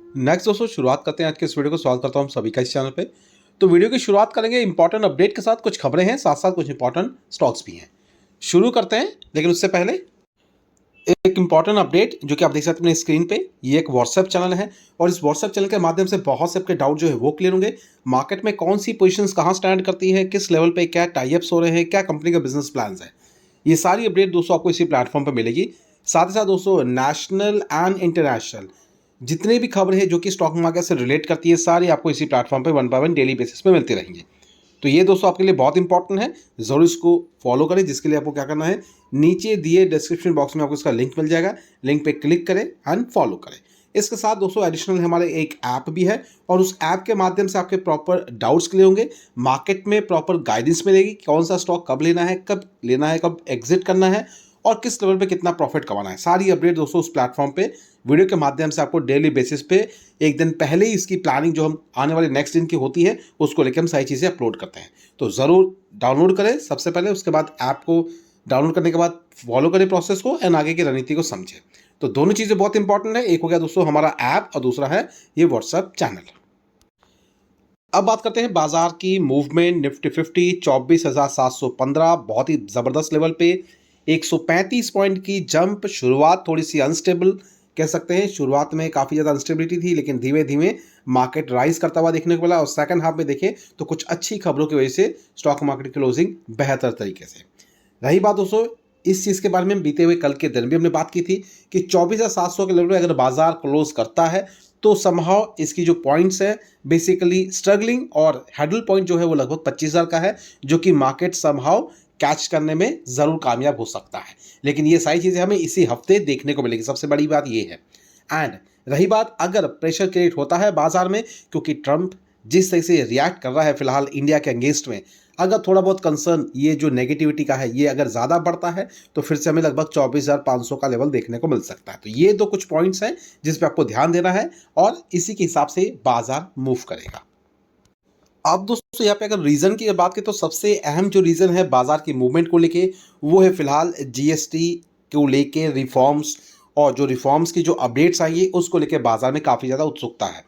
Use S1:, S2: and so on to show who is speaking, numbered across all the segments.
S1: Next दोस्तों शुरुआत करते हैं आज के इस वीडियो को। स्वागत करता हूं हम सभी का इस चैनल पे। तो वीडियो की शुरुआत करेंगे इंपॉर्टेंट अपडेट के साथ। कुछ खबरें हैं, साथ साथ कुछ इंपॉर्टेंट स्टॉक्स भी हैं। शुरू करते हैं, लेकिन उससे पहले एक इंपॉर्टेंट अपडेट जो कि आप देख सकते हैं अपने स्क्रीन पे। ये एक व्हाट्सएप चैनल है और इस व्हाट्सएप चैनल के माध्यम से बहुत से आपके डाउट जो है वो क्लियर होंगे। मार्केट में कौन सी पोजीशंस कहाँ स्टैंड करती है, किस लेवल पे क्या टाइप्स हो रहे हैं, क्या कंपनी का बिजनेस प्लान है, ये सारी अपडेट दोस्तों आपको इसी प्लेटफॉर्म पर मिलेगी। साथ ही साथ दोस्तों नेशनल एंड इंटरनेशनल जितने भी खबर है जो कि स्टॉक मार्केट से रिलेट करती है, सारी आपको इसी प्लेटफॉर्म पे one by one daily basis पे मिलती रहेंगी। तो ये दोस्तों आपके लिए बहुत इंपॉर्टेंट है, ज़रूर इसको फॉलो करें। जिसके लिए आपको क्या करना है, नीचे दिए डिस्क्रिप्शन बॉक्स में आपको इसका लिंक मिल जाएगा, लिंक पे क्लिक करें एंड फॉलो करें। इसके साथ दोस्तों एडिशनल हमारे एक ऐप भी है और उस ऐप के माध्यम से आपके प्रॉपर डाउट्स क्लियर होंगे। मार्केट में प्रॉपर गाइडेंस मिलेगी, कौन सा स्टॉक कब लेना है, कब एग्जिट करना है और किस लेवल पे कितना प्रॉफिट कमाना है। सारी अपडेट दोस्तों उस प्लेटफॉर्म पे वीडियो के माध्यम से आपको डेली बेसिस पे एक दिन पहले ही इसकी प्लानिंग जो हम आने वाले नेक्स्ट दिन की होती है उसको लेकर हम सारी चीज़ें अपलोड करते हैं। तो ज़रूर डाउनलोड करें सबसे पहले, उसके बाद ऐप को डाउनलोड करने के बाद फॉलो करें प्रोसेस को एंड आगे की रणनीति को समझें। तो दोनों चीज़ें बहुत इंपॉर्टेंट है। एक हो गया दोस्तों हमारा ऐप और दूसरा है ये व्हाट्सएप चैनल। अब बात करते हैं बाजार की मूवमेंट। निफ्टी 50 24,715 बहुत ही ज़बरदस्त लेवल पे 135 पॉइंट की जंप। शुरुआत थोड़ी सी अनस्टेबल कह सकते हैं, शुरुआत में काफ़ी ज़्यादा अनस्टेबिलिटी थी, लेकिन धीमे धीमे मार्केट राइज करता हुआ देखने को मिला और सेकंड हाफ में देखें तो कुछ अच्छी खबरों की वजह से स्टॉक मार्केट की क्लोजिंग बेहतर तरीके से रही। बात दोस्तों इस चीज़ के बारे में बीते हुए कल के दिन भी हमने बात की थी कि 24,700 के लेवल पे अगर बाजार क्लोज करता है तो समहाउ इसकी जो पॉइंट्स है बेसिकली स्ट्रगलिंग और हैडल पॉइंट जो है वो लगभग 25,000 का है, जो कि मार्केट समहाउ कैच करने में ज़रूर कामयाब हो सकता है। लेकिन ये सारी चीज़ें हमें इसी हफ्ते देखने को मिलेगी, सबसे बड़ी बात ये है। एंड रही बात अगर प्रेशर क्रिएट होता है बाजार में, क्योंकि ट्रंप जिस तरह से रिएक्ट कर रहा है फिलहाल इंडिया के अगेंस्ट में, अगर थोड़ा बहुत कंसर्न ये जो नेगेटिविटी का है ये अगर ज़्यादा बढ़ता है तो फिर से हमें लगभग 24,500 का लेवल देखने को मिल सकता है। तो ये दो कुछ पॉइंट्स हैं जिस पे आपको ध्यान देना है और इसी के हिसाब से बाजार मूव करेगा। अब दोस्तों यहाँ पे अगर रीज़न की बात करें तो सबसे अहम जो रीज़न है बाजार की मूवमेंट को लेके वो है फिलहाल जीएसटी को लेके रिफॉर्म्स, और जो रिफॉर्म्स की जो अपडेट्स आई है उसको लेके बाजार में काफ़ी ज़्यादा उत्सुकता है।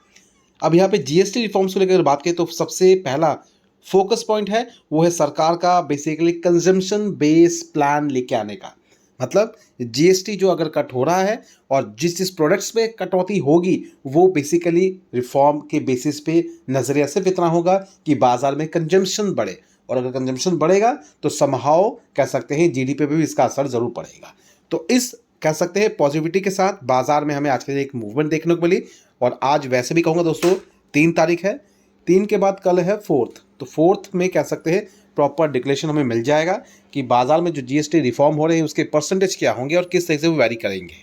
S1: अब यहाँ पे जीएसटी रिफॉर्म्स को लेकर बात करें तो सबसे पहला फोकस पॉइंट है वो है सरकार का बेसिकली कंजम्पशन बेस प्लान लेके आने का। मतलब जीएसटी जो अगर कट हो रहा है और जिस जिस प्रोडक्ट्स पे कटौती होगी वो बेसिकली रिफॉर्म के बेसिस पे नज़रिया सिर्फ इतना होगा कि बाजार में कंजम्पशन बढ़े, और अगर कंजम्पशन बढ़ेगा तो समहाउ कह सकते हैं जीडीपी पे भी इसका असर ज़रूर पड़ेगा। तो इस कह सकते हैं पॉजिटिविटी के साथ बाजार में हमें आज के दिन एक मूवमेंट देखने को मिली। और आज वैसे भी कहूँगा दोस्तों 3 तारीख है, 3 के बाद कल है 4th, तो 4th में कह सकते हैं प्रॉपर डिक्लेरेशन हमें मिल जाएगा कि बाजार में जो जीएसटी रिफॉर्म हो रहे हैं उसके परसेंटेज क्या होंगे और किस तरह से वो वैरी करेंगे।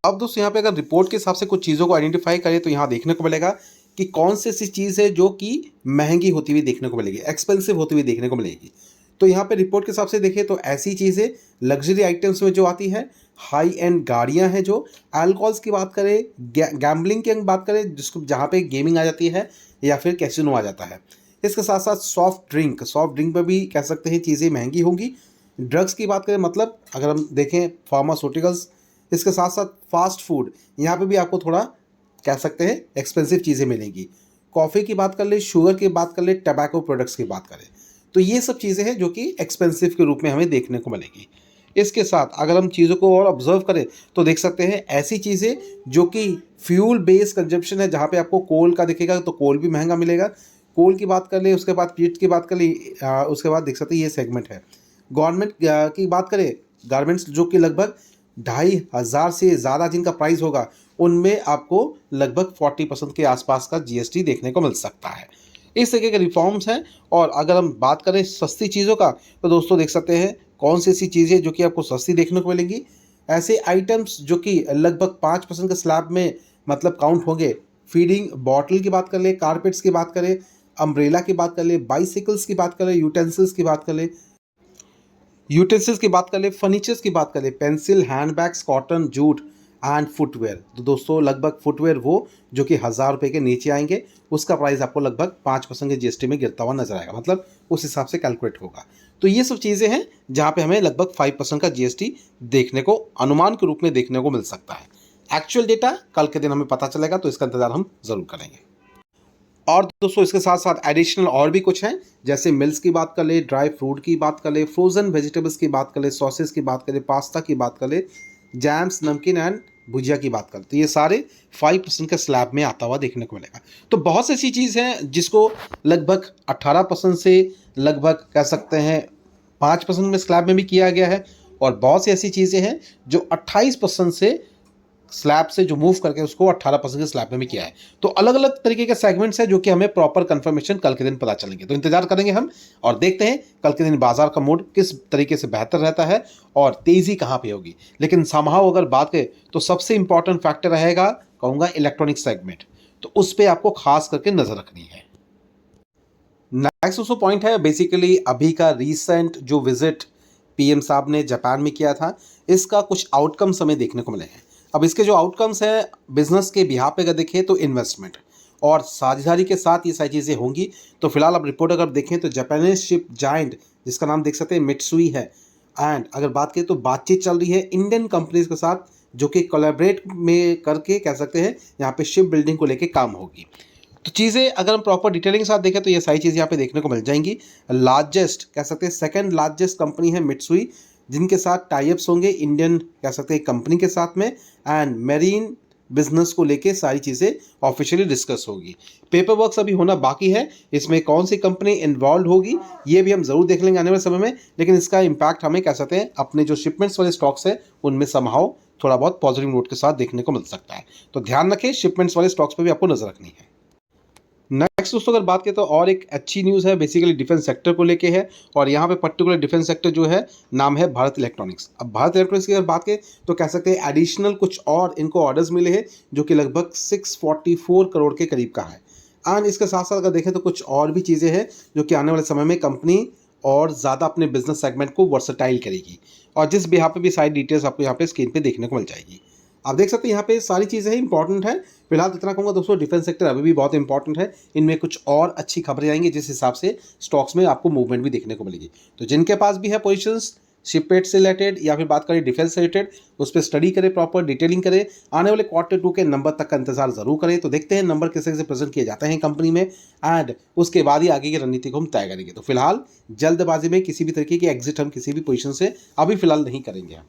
S1: अब दोस्तों यहाँ पे अगर रिपोर्ट के हिसाब से कुछ चीज़ों को आइडेंटिफाई करें तो यहाँ देखने को मिलेगा कि कौन सी ऐसी चीज़ है जो कि महंगी होती हुई देखने को मिलेगी, एक्सपेंसिव होती हुई देखने को मिलेगी। तो यहाँ पे रिपोर्ट के हिसाब से देखें तो ऐसी चीज़ें लग्जरी आइटम्स में जो आती है, हाई एंड गाड़ियाँ हैं, जो अल्कोहल्स की बात करें, गैम्बलिंग की बात करें जिसको जहाँ पे गेमिंग आ जाती है या फिर कैसीनो आ जाता है। इसके साथ साथ सॉफ्ट ड्रिंक पर भी कह सकते हैं चीज़ें महंगी होंगी। ड्रग्स की बात करें, मतलब अगर हम देखें फार्मास्यूटिकल्स, इसके साथ साथ फास्ट फूड, यहाँ पे भी आपको थोड़ा कह सकते हैं एक्सपेंसिव चीज़ें मिलेंगी। कॉफ़ी की बात कर ले, शुगर की बात कर ले, टबैको प्रोडक्ट्स की बात करें तो ये सब चीज़ें हैं जो कि एक्सपेंसिव के रूप में हमें देखने को मिलेंगी। इसके साथ अगर हम चीज़ों को और ऑब्जर्व करें तो देख सकते हैं ऐसी चीज़ें जो कि फ्यूल बेस्ड कंजप्शन है, जहाँ पे आपको कोल का दिखेगा तो कोल भी महंगा मिलेगा। कोल की बात कर ले, उसके बाद पीट की बात कर ले, उसके बाद देख सकते हैं ये सेगमेंट है। गवर्नमेंट की बात करें, गारमेंट्स जो कि लगभग 2,500 से ज़्यादा जिनका प्राइस होगा उनमें आपको लगभग 40% के आसपास का जीएसटी देखने को मिल सकता है। इस तरीके के रिफॉर्म्स हैं। और अगर हम बात करें सस्ती चीज़ों का तो दोस्तों देख सकते हैं कौन सी ऐसी चीज़ें जो कि आपको सस्ती देखने को मिलेंगी। ऐसे आइटम्स जो कि लगभग 5% के स्लैब में मतलब काउंट होंगे। फीडिंग बॉटल की बात कर ले, कारपेट्स की बात करें, अम्ब्रेला की बात कर ले, बाइसिकल्स की बात कर ले, यूटेंसिल्स की बात कर ले, फर्नीचर्स की बात कर ले, pencil, handbags, cotton, jute and footwear. तो दोस्तों लगभग फुटवेयर वो जो कि 1,000 रुपये के नीचे आएंगे उसका प्राइस आपको लगभग 5% के जीएसटी में गिरता हुआ नजर आएगा, मतलब उस हिसाब से कैलकुलेट होगा। तो ये सब चीज़ें हैं जहाँ पे हमें लगभग 5% का जीएसटी देखने को अनुमान के रूप में देखने को मिल सकता है। एक्चुअल डेटा कल के दिन हमें पता चलेगा, तो इसका इंतजार हम ज़रूर करेंगे। और दोस्तों इसके साथ साथ एडिशनल और भी कुछ हैं, जैसे मिल्स की बात कर ले, ड्राई फ्रूट की बात कर ले, फ्रोजन वेजिटेबल्स की बात कर ले, सॉसेस की बात कर ले, पास्ता की बात कर ले, जैम्स, नमकीन एंड भुजिया की बात करते, तो ये सारे 5% के स्लैब में आता हुआ देखने को मिलेगा। तो बहुत सी ऐसी चीज़ हैं जिसको लगभग 18% से लगभग कह सकते हैं 5% में स्लैब में भी किया गया है, और बहुत सी ऐसी चीज़ें हैं जो 28% से स्लैब से जो मूव करके उसको 18% के स्लैब में भी किया है। तो अलग अलग तरीके के सेगमेंट्स हैं जो कि हमें प्रॉपर कंफर्मेशन कल के दिन पता चलेंगे। तो इंतजार करेंगे हम और देखते हैं कल के दिन बाजार का मूड किस तरीके से बेहतर रहता है और तेज़ी कहाँ पे होगी। लेकिन समहाउ अगर बात करें तो सबसे इंपॉर्टेंट फैक्टर रहेगा, कहूँगा, इलेक्ट्रॉनिक सेगमेंट। तो उस पर आपको खास करके नज़र रखनी है। नेक्स्ट उसको पॉइंट है बेसिकली अभी का रिसेंट जो विजिट पीएम साहब ने जापान में किया था, इसका कुछ आउटकम्स हमें देखने को मिले हैं। अब इसके जो आउटकम्स हैं बिजनेस के बिहाफ पे अगर देखें तो इन्वेस्टमेंट और साझेदारी के साथ ये सारी चीज़ें होंगी। तो फिलहाल अब रिपोर्ट अगर देखें तो जापानीज शिप जायंट, जिसका नाम देख सकते हैं मित्सुई है, एंड अगर बात करें तो बातचीत चल रही है इंडियन कंपनीज के साथ जो कि कोलैबोरेट में करके कह सकते हैं यहाँ पे शिप बिल्डिंग को लेके काम होगी। तो चीज़ें अगर हम प्रॉपर डिटेलिंग के साथ देखें तो ये सारी चीज़ें यहाँ पे देखने को मिल जाएंगी। लार्जेस्ट कह सकते हैं सेकंड लार्जेस्ट कंपनी है मित्सुई, जिनके साथ टाइप्स होंगे इंडियन कह सकते हैं कंपनी के साथ में, एंड मेरीन बिजनेस को लेके सारी चीज़ें ऑफिशियली डिस्कस होगी। पेपर वर्क अभी होना बाकी है, इसमें कौन सी कंपनी इन्वॉल्व होगी ये भी हम ज़रूर देख लेंगे आने वाले समय में। लेकिन इसका इम्पैक्ट हमें कह सकते हैं अपने जो शिपमेंट्स वाले स्टॉक्स है उनमें समहाउ थोड़ा बहुत पॉजिटिव नोट के साथ देखने को मिल सकता है। तो ध्यान रखें, शिपमेंट्स वाले स्टॉक्स पर भी आपको नजर रखनी है। नेक्स्ट दोस्तों अगर बात करें तो और एक अच्छी न्यूज़ है बेसिकली डिफेंस सेक्टर को लेके है, और यहाँ पे पर्टिकुलर डिफेंस सेक्टर जो है नाम है भारत इलेक्ट्रॉनिक्स। अब भारत इलेक्ट्रॉनिक्स की अगर बात करें तो कह सकते हैं एडिशनल कुछ और इनको ऑर्डर्स मिले हैं जो कि लगभग 644 करोड़ के करीब का है। एंड इसके साथ साथ अगर देखें तो कुछ और भी चीज़ें हैं जो कि आने वाले समय में कंपनी और ज़्यादा अपने बिजनेस सेगमेंट को वर्सटाइल करेगी, और जिस भी यहाँ पे भी सारी डिटेल्स आपको यहाँ पे स्क्रीन पे देखने को मिल जाएगी। आप देख सकते हैं यहाँ पे सारी चीज़ें इंपॉर्टेंट है। फिलहाल इतना कहूँगा दोस्तों, डिफेंस सेक्टर अभी भी बहुत इंपॉर्टेंट है, इनमें कुछ और अच्छी खबरें आएंगी जिस हिसाब से स्टॉक्स में आपको मूवमेंट भी देखने को मिलेगी। तो जिनके पास भी है पोजीशंस शिपमेंट से रिलेटेड या फिर बात करें डिफेंस से रिलेटेड, उस पर स्टडी करें, प्रॉपर डिटेलिंग करें, आने वाले Q2 के नंबर तक का इंतजार जरूर करें। तो देखते हैं नंबर किस तरह से प्रेजेंट किए जाते हैं कंपनी में, एंड उसके बाद ही आगे की रणनीति को हम तय करेंगे। तो फिलहाल जल्दबाजी में किसी भी तरीके की एग्जिट हम किसी भी पोजीशन से अभी फिलहाल नहीं करेंगे।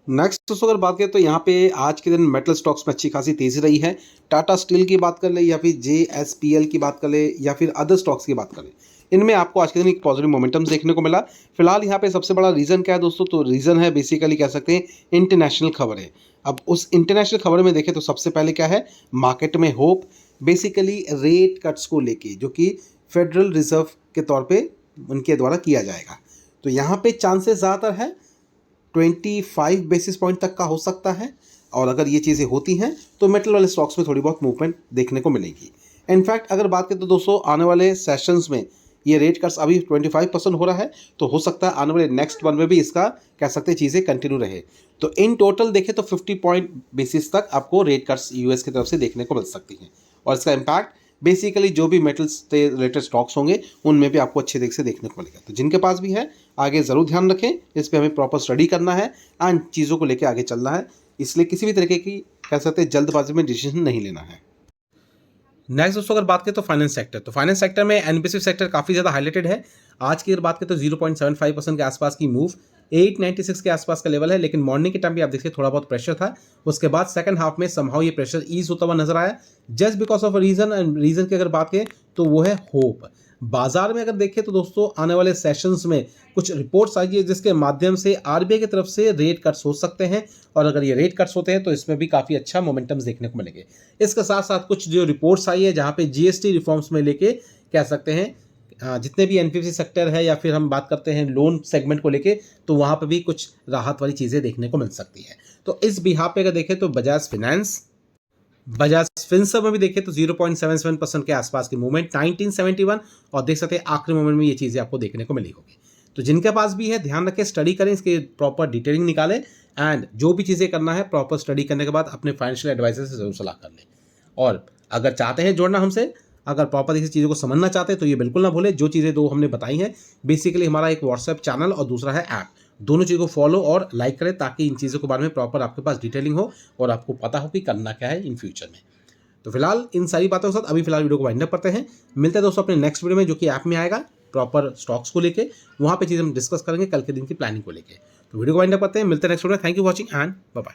S1: नेक्स्ट दोस्तों अगर बात करें तो यहाँ पे आज के दिन मेटल स्टॉक्स में अच्छी खासी तेजी रही है। टाटा स्टील की बात कर ले या फिर JSPL की बात कर ले या फिर अदर स्टॉक्स की बात कर ले, इनमें आपको आज के दिन एक पॉजिटिव मोमेंटम देखने को मिला। फिलहाल यहाँ पे सबसे बड़ा रीज़न क्या है दोस्तों, तो रीज़न है बेसिकली कह सकते हैं इंटरनेशनल खबरें। अब उस इंटरनेशनल खबर में देखें तो सबसे पहले क्या है, मार्केट में होप बेसिकली रेट कट्स को लेके जो कि फेडरल रिजर्व के तौर पर उनके द्वारा किया जाएगा। तो यहाँ पे चांसेस ज़्यादातर है 25 बेसिस पॉइंट तक का हो सकता है, और अगर ये चीज़ें होती हैं तो मेटल वाले स्टॉक्स में थोड़ी बहुत मूवमेंट देखने को मिलेगी। इनफैक्ट अगर बात करें तो दोस्तों आने वाले सेशंस में ये रेट कट्स अभी 25% हो रहा है, तो हो सकता है आने वाले नेक्स्ट वन में भी इसका कह सकते हैं चीज़ें कंटिन्यू रहे। तो इन टोटल देखें तो 50 पॉइंट बेसिस तक आपको रेट कट्स यूएस की तरफ से देखने को मिल सकती हैं, और इसका इम्पैक्ट बेसिकली जो भी मेटल से रिलेटेड स्टॉक्स होंगे उनमें भी आपको अच्छे तरीके से देखने को मिलेगा। तो जिनके पास भी है आगे ज़रूर ध्यान रखें, इस पर हमें प्रॉपर स्टडी करना है एंड चीज़ों को लेकर आगे चलना है, इसलिए किसी भी तरीके की कह सकते हैं जल्दबाजी में डिसीजन नहीं लेना है। नेक्स्ट दोस्तों अगर बात करें तो फाइनेंस सेक्टर, तो फाइनेंस सेक्टर में एनबीएफसी सेक्टर काफ़ी ज़्यादा हाईलाइटेड है। आज की अगर बात करें तो 0.75% के आसपास की मूव, 896 के आसपास का लेवल है, लेकिन मॉर्निंग के टाइम भी आप देखिए थोड़ा बहुत प्रेशर था। उसके बाद सेकंड हाफ में समहाउ ये प्रेशर ईज होता हुआ नजर आया, just because of a reason, and reason की अगर बात करें तो वो है होप। बाजार में अगर देखें तो दोस्तों आने वाले सेशंस में कुछ रिपोर्ट्स आई है जिसके माध्यम से आरबीआई की तरफ से रेट कट्स हो सकते हैं, और अगर ये रेट कट्स होते हैं तो इसमें भी काफ़ी अच्छा मोमेंटम्स देखने को मिलेंगे। इसके साथ साथ कुछ जो रिपोर्ट्स आई है जहाँ पे जीएसटी रिफॉर्म्स में लेके कह सकते हैं जितने भी एनबीएफसी सेक्टर है या फिर हम बात करते हैं लोन सेगमेंट को लेके, तो वहाँ पे भी कुछ राहत वाली चीज़ें देखने को मिल सकती है। तो इस बिहाफ पे अगर देखें तो बजाज फिनसर्व में भी देखें तो 0.77% के आसपास की मूवमेंट 1971, और देख सकते हैं आखिरी मोमेंट में ये चीज़ें आपको देखने को मिली होगी। तो जिनके पास भी है ध्यान रखें, स्टडी करें, इसके प्रॉपर डिटेलिंग निकालें, एंड जो भी चीज़ें करना है प्रॉपर स्टडी करने के बाद अपने फाइनेंशियल एडवाइजर से जरूर सलाह कर लें। और अगर चाहते हैं जोड़ना हमसे, अगर प्रॉपर इस चीज़ों को समझना चाहते हैं तो ये बिल्कुल ना भूलें, जो चीज़ें दो हमने बताई हैं बेसिकली हमारा एक व्हाट्सएप चैनल और दूसरा है ऐप, दोनों चीज़ों को फॉलो और लाइक करें ताकि इन चीज़ों के बारे में प्रॉपर आपके पास डिटेलिंग हो और आपको पता हो कि करना क्या है इन फ्यूचर में। तो फिलहाल इन सारी बातों के साथ अभी फिलहाल वीडियो को वाइंड अप करते हैं। मिलते हैं दोस्तों अपने नेक्स्ट वीडियो में, जो कि ऐप में आएगा प्रॉपर स्टॉक्स को लेके। वहाँ पे चीज़ हम डिस्कस करेंगे कल के दिन की प्लानिंग को लेके। तो वीडियो को वाइंड अप करते हैं, मिलते हैं नेक्स्ट वीडियो में। Thank you watching and bye bye.